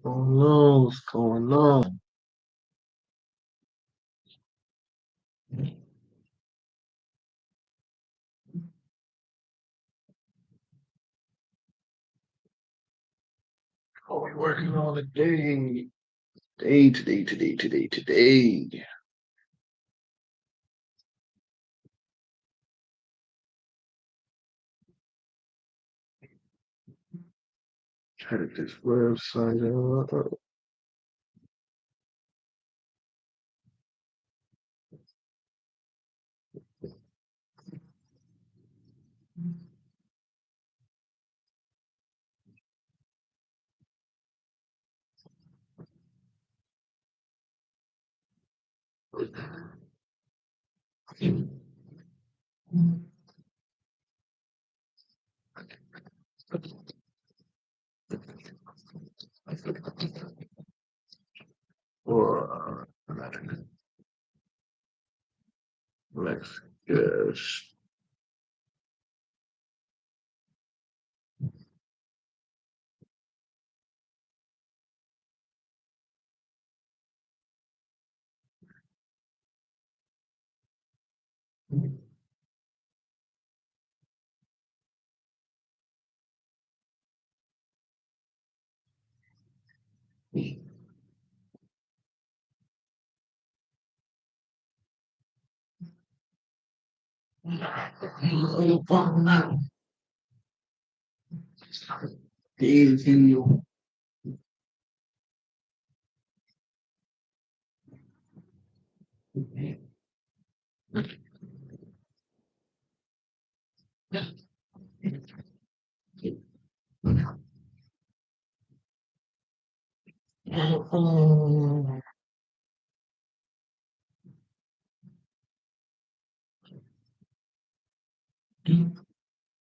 Oh no, what's going on? Oh, we working on the day. Today. Try to get this website up. Or let's guess. Easy.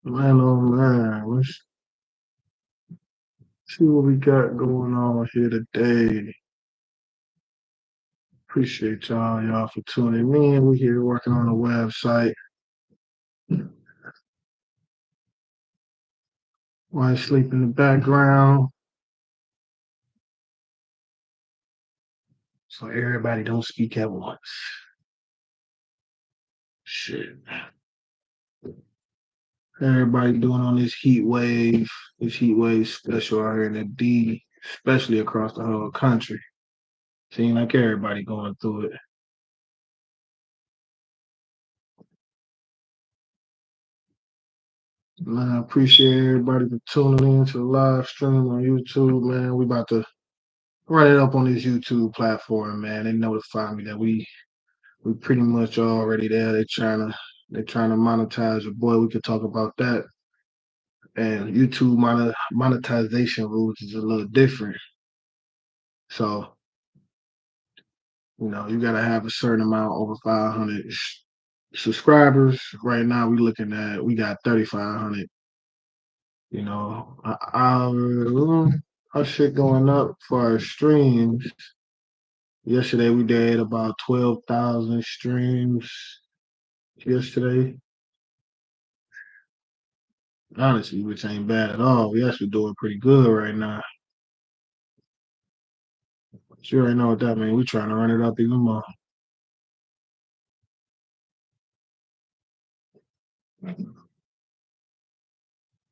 Man, oh man, let's see what we got going on here today. Appreciate y'all for tuning in. We're here working on the website. While I sleep in the background, so everybody don't speak at once. Shit. Everybody doing on this heat wave special out here in the D, especially across the whole country. Seem like everybody going through it. Man, I appreciate everybody for tuning in to the live stream on YouTube, man. We about to run it up on this YouTube platform, man. They notify me that we pretty much already there. They're trying to monetize your boy. We could talk about that. And YouTube monetization rules is a little different. So, you gotta have a certain amount over 500 subscribers. Right now, we got 3,500. You know, our shit going up for our streams. Yesterday we did about 12,000 streams. Yesterday, honestly, which ain't bad at all. We actually doing pretty good right now. But you already know what that means. We trying to run it up even more.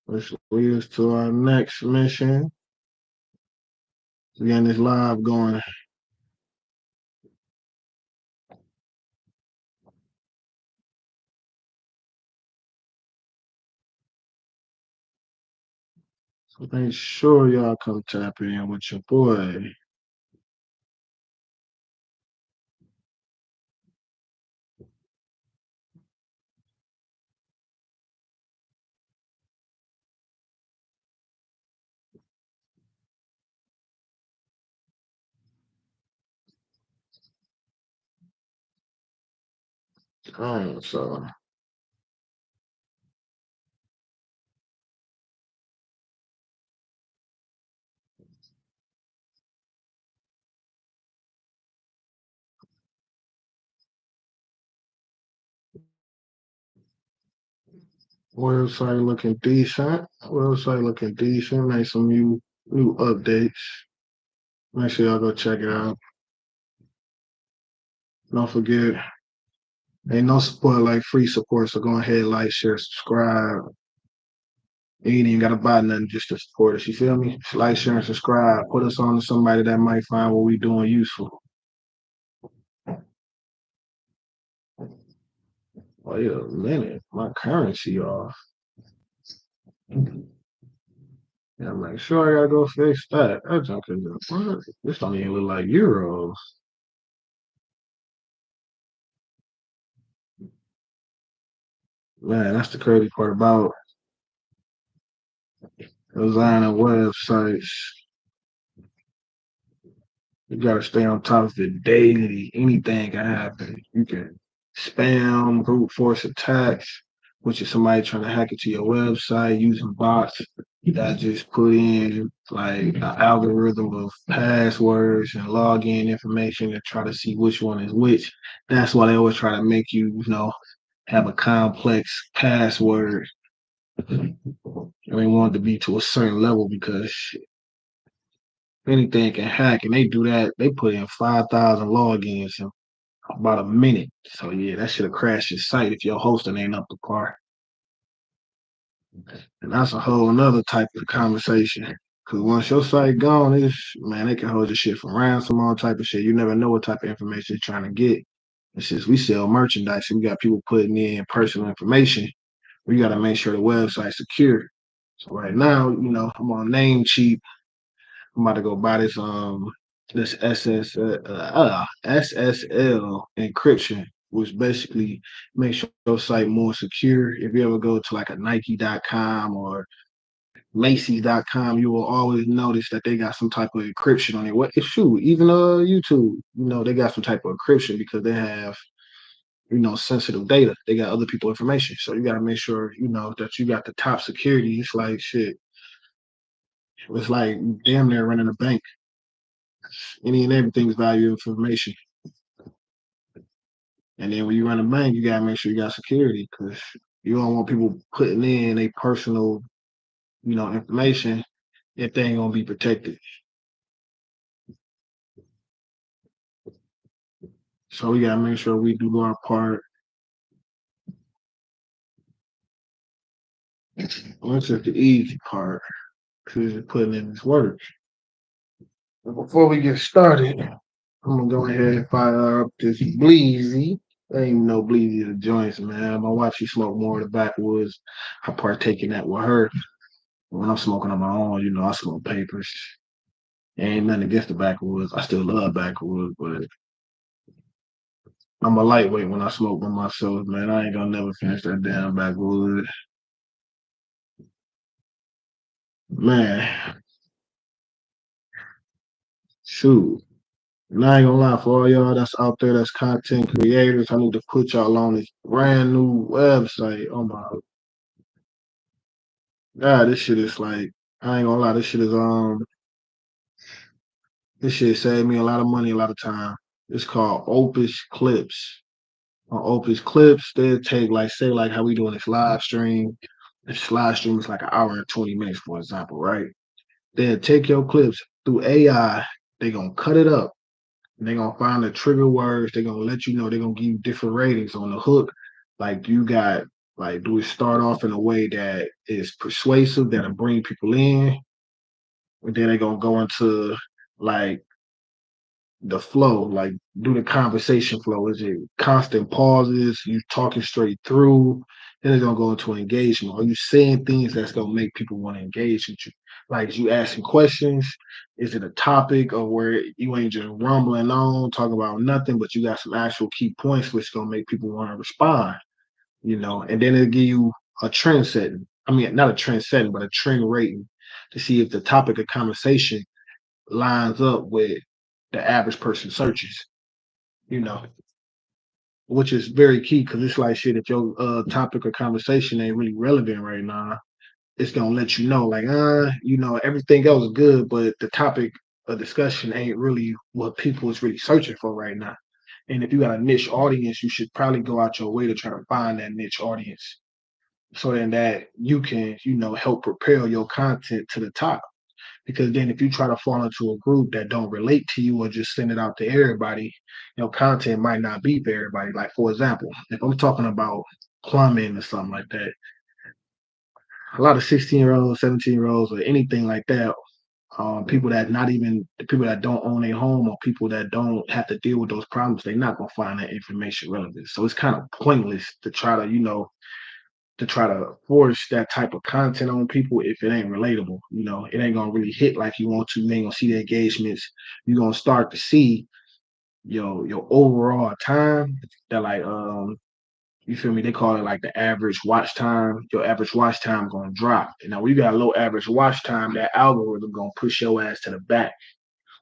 Which leads us to our next mission. We getting this live going. So make sure y'all come tap in with your boy. So Website looking decent. Website looking decent. Made some new updates. Make sure y'all go check it out. Don't forget, ain't no support like free support. So go ahead, like, share, subscribe. You ain't even gotta buy nothing just to support us. You feel me? Just like, share, and subscribe. Put us on to somebody that might find what we doing useful. Wait a minute, my currency off. Yeah, make sure I gotta go fix that. That junk is what? This don't even look like euros. Man, that's the crazy part about designing websites. You gotta stay on top of it daily. Anything can happen. You can spam, brute force attacks, which is somebody trying to hack into your website using bots that just put in like an algorithm of passwords and login information to try to see which one is which. That's why they always try to make you have a complex password. And they want it to be to a certain level because anything can hack, and they do that. They put in 5,000 logins in about a minute. So yeah, that should have crashed your site if your hosting ain't up to par. And that's a whole another type of conversation. Cause once your site gone, it's man, they can hold your shit from ransom, all type of shit. You never know what type of information you're trying to get. It's just we sell merchandise and we got people putting in personal information. We gotta make sure the website's secure. So right now, I'm on Namecheap. I'm about to go buy this SSL encryption, which basically makes your site more secure. If you ever go to like a Nike.com or Macy's.com, you will always notice that they got some type of encryption on it. What shoot, even YouTube, they got some type of encryption because they have sensitive data. They got other people information. So you gotta make sure, that you got the top security. It's like shit. It's like damn near running a bank. Any and everything's value information. And then when you run a bank, you gotta make sure you got security because you don't want people putting in a personal, information if they ain't gonna be protected. So we gotta make sure we do our part. Once it's the easy part, because you're putting in this work. But before we get started, I'm gonna go ahead and fire up this Bleezy. I ain't even know Bleezy the joints, man. My wife, she smoke more of the backwoods. I partake in that with her. When I'm smoking on my own, I smoke papers. Ain't nothing against the backwoods. I still love backwoods, but I'm a lightweight when I smoke by myself, man. I ain't gonna never finish that damn backwoods. Man, shoot. And I ain't gonna lie, for all y'all that's out there that's content creators, I need to put y'all on this brand new website. Oh my God, this shit is like, I ain't gonna lie, this shit saved me a lot of money, a lot of time. It's called Opus Clips. On Opus Clips, they'll take like say like how we doing this live stream. This live stream is like an hour and 20 minutes, for example, right? They'll take your clips through AI, they're gonna cut it up, they're gonna find the trigger words, they're gonna let you know, they're gonna give you different ratings on the hook. Like you got like do it start off in a way that is persuasive, that'll bring people in, and then they're gonna go into like the flow, like do the conversation flow. Is it constant pauses? You talking straight through? Then it's gonna go into engagement. Are you saying things that's gonna make people want to engage with you? Like you asking questions? Is it a topic or where you ain't just rumbling on, talking about nothing, but you got some actual key points which gonna make people want to respond, and then it'll give you a trend setting. I mean, not a trend setting, but a trend rating to see if the topic of conversation lines up with the average person searches, you know, which is very key because it's like shit. If your topic of conversation ain't really relevant right now, it's gonna let you know, like, everything else is good, but the topic of discussion ain't really what people is really searching for right now. And if you got a niche audience, you should probably go out your way to try to find that niche audience. so then that you can, help propel your content to the top. Because then if you try to fall into a group that don't relate to you or just send it out to everybody, content might not be for everybody. Like for example, if I'm talking about plumbing or something like that, a lot of 16-year-olds, 17-year-olds, or anything like that, people that not even the people that don't own a home or people that don't have to deal with those problems, they're not gonna find that information relevant. So it's kind of pointless to try to, force that type of content on people if it ain't relatable. It ain't gonna really hit like you want to. You ain't gonna see the engagements. You're gonna start to see your overall time that like you feel me? They call it like the average watch time. Your average watch time gonna drop. And now when you got a low average watch time, that algorithm gonna push your ass to the back.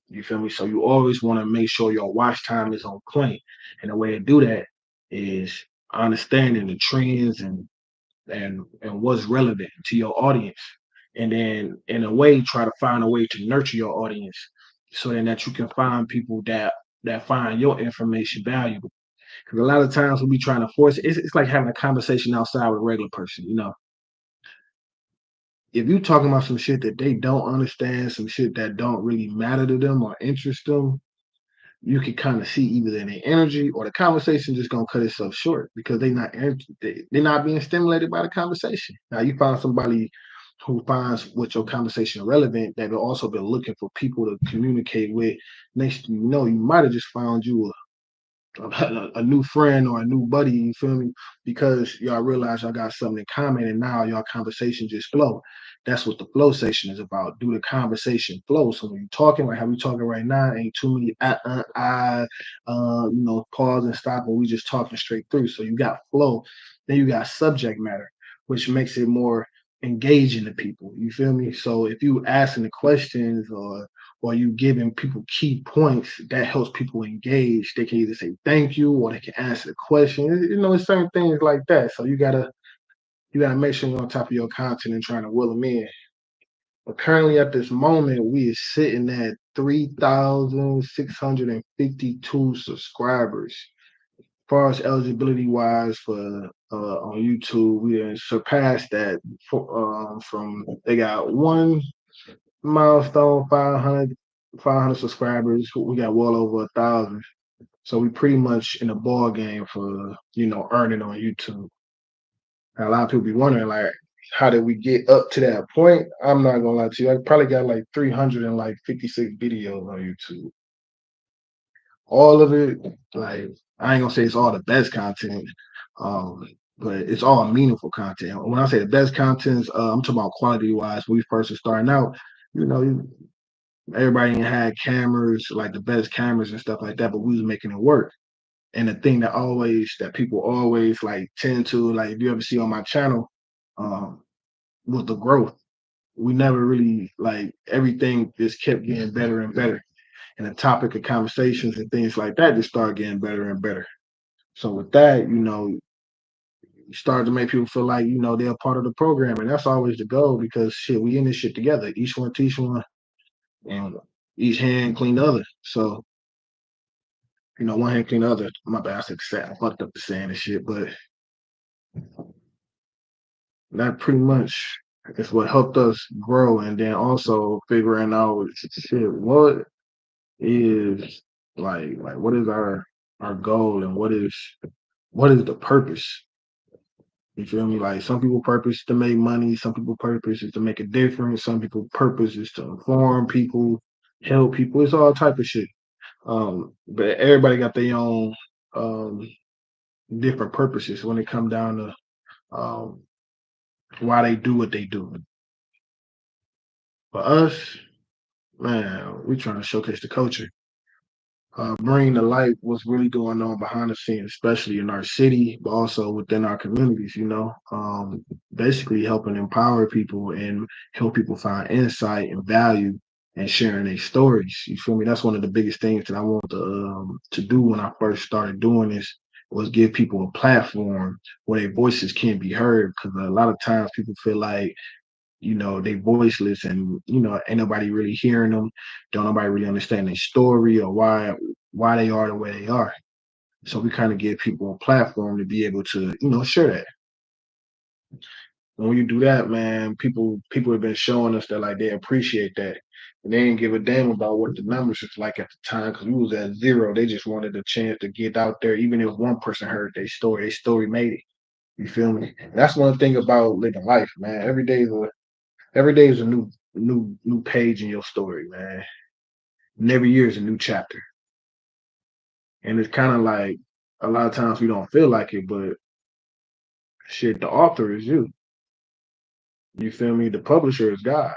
You feel me? So you always want to make sure your watch time is on point. And the way to do that is understanding the trends and what's relevant to your audience. And then in a way try to find a way to nurture your audience so then that you can find people that find your information valuable. Because a lot of times when we trying to force it, it's like having a conversation outside with a regular person. If you talking about some shit that they don't understand, some shit that don't really matter to them or interest them, you can kind of see either in their energy or the conversation just gonna cut itself short because they're not being stimulated by the conversation. Now you find somebody who finds what your conversation relevant that will also be looking for people to communicate with. Next thing you know, you might have just found you a new friend or a new buddy, you feel me? Because y'all realize y'all got something in common and now y'all conversation just flow. That's what the flow session is about. Do the conversation flow. So when you're talking, like how we talking right now, ain't too many pause and stop, and we just talking straight through. So you got flow, then you got subject matter, which makes it more engaging to people. You feel me? So if you asking the questions or you giving people key points that helps people engage. They can either say thank you or they can answer the question. It's certain things like that. So you gotta make sure you're on top of your content and trying to will them in. But currently at this moment, we is sitting at 3,652 subscribers. As far as eligibility wise for on YouTube, we have surpassed that from they got one milestone 500 subscribers. We got well over 1,000. So we pretty much in the ball game for earning on YouTube. Now, a lot of people be wondering like, how did we get up to that point? I'm not gonna lie to you. I probably got like 356 videos on YouTube. All of it, like I ain't gonna say it's all the best content, um, but it's all meaningful content. When I say the best content, I'm talking about quality wise. When we first were starting out, you know, everybody ain't had cameras, like the best cameras and stuff like that, but we was making it work. And the thing that people always like tend to like, if you ever see on my channel, um, was the growth. We never really like everything just kept getting better and better. And the topic of conversations and things like that just started getting better and better. So with that, you start to make people feel like, they're a part of the program. And that's always the goal because shit, we in this shit together. Each one teach one and each hand clean the other. So one hand clean the other. My bad, I fucked up the saying and shit, but that pretty much is what helped us grow. And then also figuring out shit, is what is our goal and what is the purpose? You feel me? Like some people purpose to make money, some people purpose is to make a difference, some people purpose is to inform people, help people. It's all type of shit. But everybody got their own um different purposes when it come down to um why they do what they do. For us, man, we trying to showcase the culture. Bring to light what's really going on behind the scenes, especially in our city, but also within our communities. Basically helping empower people and help people find insight and value and sharing their stories. You feel me? That's one of the biggest things that I want to do when I first started doing this was give people a platform where their voices can be heard. Because a lot of times people feel like they voiceless and ain't nobody really hearing them, don't nobody really understand their story or why they are the way they are. So we kind of give people a platform to be able to share that. When you do that, man, people have been showing us that like they appreciate that. And they didn't give a damn about what the numbers was like at the time because we was at zero. They just wanted a chance to get out there. Even if one person heard their story made it. You feel me? And that's one thing about living life, man. Every day is a new page in your story, man. And every year is a new chapter. And it's kind of like a lot of times we don't feel like it, but shit, the author is you. You feel me? The publisher is God.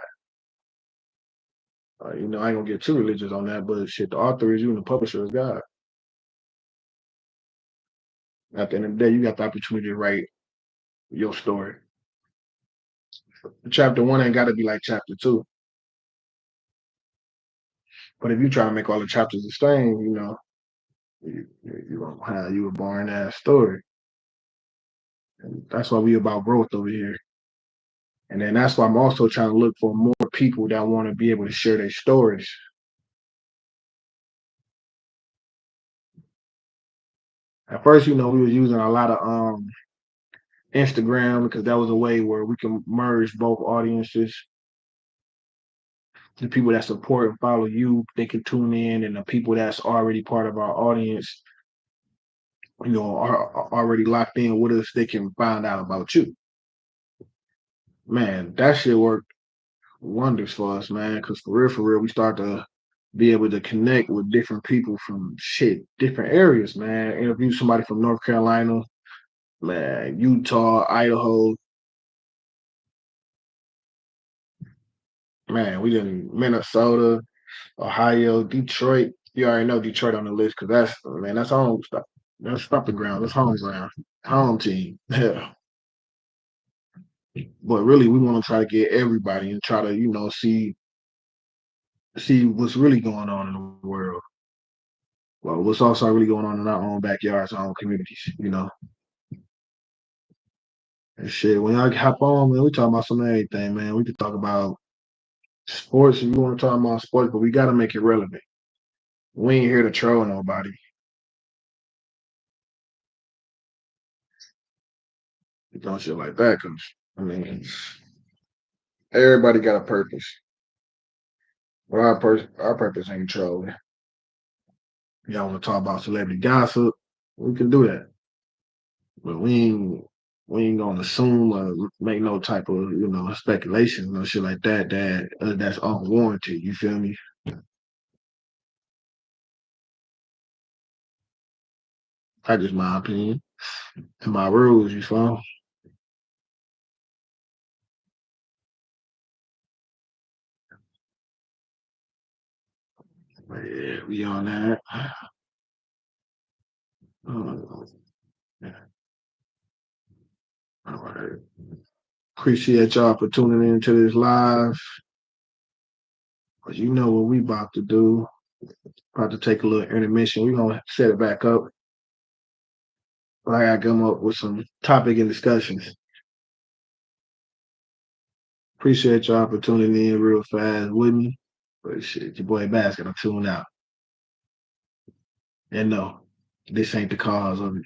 I ain't gonna get too religious on that, but shit, the author is you and the publisher is God. At the end of the day, you got the opportunity to write your story. Chapter one ain't got to be like chapter two, but if you try to make all the chapters the same, you gonna have you a boring ass story. And that's why we about growth over here. And then that's why I'm also trying to look for more people that want to be able to share their stories. At first, we was using a lot of Instagram because that was a way where we can merge both audiences. The people that support and follow you, they can tune in, and the people that's already part of our audience, are already locked in with us, they can find out about you. Man, that shit worked wonders for us, man. Because for real, we start to be able to connect with different people from different areas, man. Interview somebody from North Carolina, man, Utah, Idaho, man. We did Minnesota, Ohio, Detroit. You already know Detroit on the list because that's home stuff. That's stomping ground. That's home ground. Home team. Yeah. But really, we want to try to get everybody and try to, see what's really going on in the world. Well, what's also really going on in our own backyards, our own communities. And shit, when y'all hop on, man, we talk about some everything, man. We could talk about sports if you want to talk about sports, but we got to make it relevant. We ain't here to troll nobody. Don't shit like that, cause I mean, everybody got a purpose. But our purpose ain't trolling. Y'all want to talk about celebrity gossip? We can do that, but we ain't gonna assume or make no type of speculation or shit like that's unwarranted. You feel me? That's just my opinion and my rules. You feel? But yeah, we on that. Uh, all right. Appreciate y'all for tuning into this live. Cause you know what we about to do. About to take a little intermission. We're gonna set it back up. I gotta come up with some topic and discussions. Appreciate y'all for tuning in real fast with me. But shit, your boy Basket, I'm tuning out. And no, this ain't the cause of it.